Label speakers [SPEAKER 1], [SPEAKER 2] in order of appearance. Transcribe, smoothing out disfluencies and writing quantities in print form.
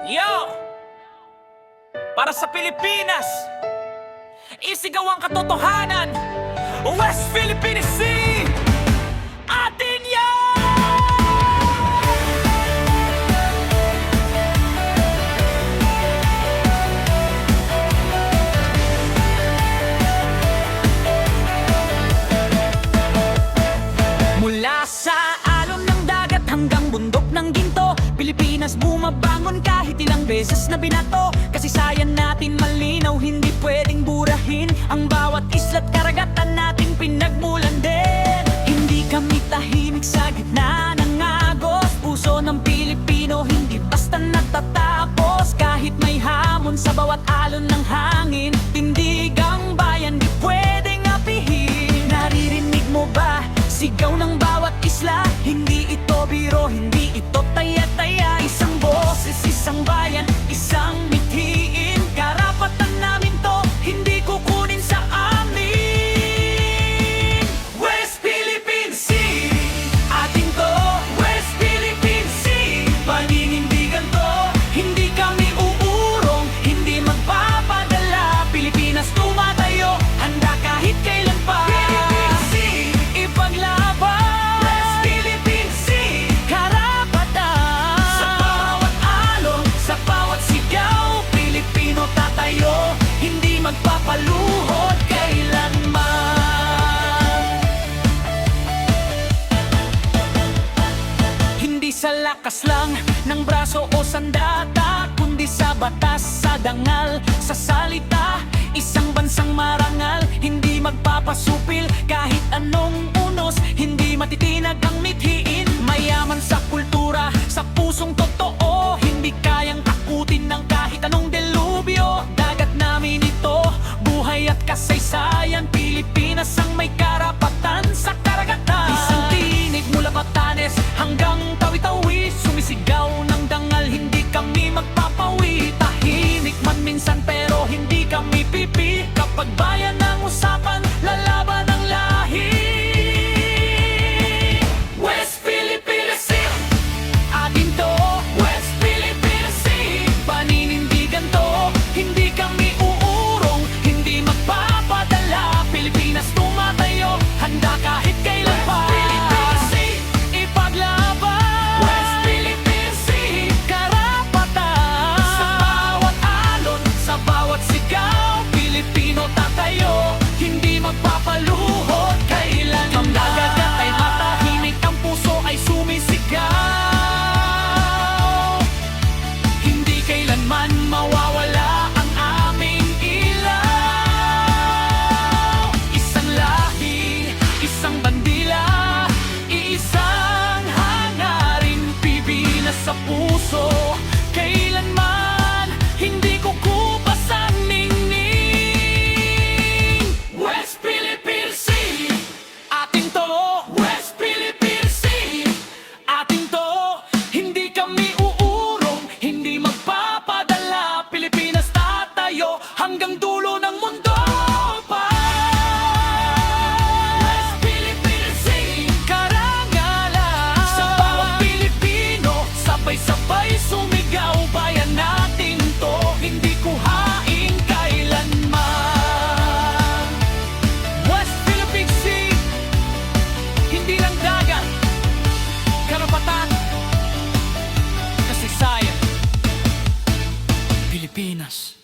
[SPEAKER 1] Yo! Para sa Pilipinas, isigaw ang katotohanan. West Philippine Sea, atin yan! Mula sa alon ng dagat hanggang bundok ng ginto, Pilipinas bumabangon kahit ilang beses na binato. Kasaysayan natin malinaw, hindi pwedeng burahin. Ang bawat isla't karagatan nating pinagmulan din. Hindi kami tahimik sa gitna ng agos. Puso ng Pilipino hindi basta natatapos. Kahit may hamon sa bawat alon ng hangin, tindig ang bayan di pwedeng apihin. Naririnig mo ba? Sigaw ng bawat isla. Hindi ito biro, hindi ito taya-taya. Isang boses, isang bayan, isang mithiin. Karapatan namin to, hindi kukunin sa amin. West Philippine Sea, atin to. West Philippine Sea, paninindigan to. Hindi kami uurong, hindi magpapadala. Pilipinas tumatayo, handa kahit kailan pa. Philippine Sea, ipaglaban. West Philippine Sea, karapatan. Sa bawat alon, sa bawat sigaw, Pilipino tatayo, hindi magpapaluhod kailanman. Hindi sa lakas lang ng braso o sandata, kundi sa batas, sa dangal, sa salita. Isang bansang marangal, hindi magpapasupil. Kahit anong unos, hindi matitinag ang mithiin. Mayaman sa kultura, sa pusong totoo, hindi kayang takutin ng kahit anong delubyo. Dagat namin ito, buhay at kasaysayan. Pilipinas ang may karapatan sa karagatan. Isang tinig mula Batanes hanggang Tawi-Tawi, sumisigaw ng dangal, hindi kami magpapawi. Tahimik man minsan pero hindi kami pipi. Kapag bayan ang usapan, lalaban ang lahi. West Philippine Sea, atin to. West Philippine Sea, paninindigan to. Hindi kami uurong, hindi magpapadala. Pilipinas tumatayo, handa kahit kailan pa. Philippine Sea, ipaglaban. West Philippine Sea, karapatan. Sa bawat alon, sa bawat sigaw, Pilipino tatayo, hindi magpapaluhod kailan. Ang dagat ay matahimik, ang puso ay sumisigaw. Hindi kailanman mawawala ang aming ilaw. Isang lahi, isang bandila, iisang hangarin. Pilipinas sa puso, kailanman hindi kukupas ang ningning. West Philippine Sea, atin to. West Philippine Sea, atin to. Hindi kami uurong, hindi magpapadala. Pilipinas tatayo hanggang dulo ng mundo pa. West Philippine Sea, karangalan. Sa bawat Pilipino, sabay-sabay sumigaw. Bayan natin to, hindi kuhain kailanman. West Philippine Sea, hindi lang dagat, karapatan, kasaysayan. Pilipinas.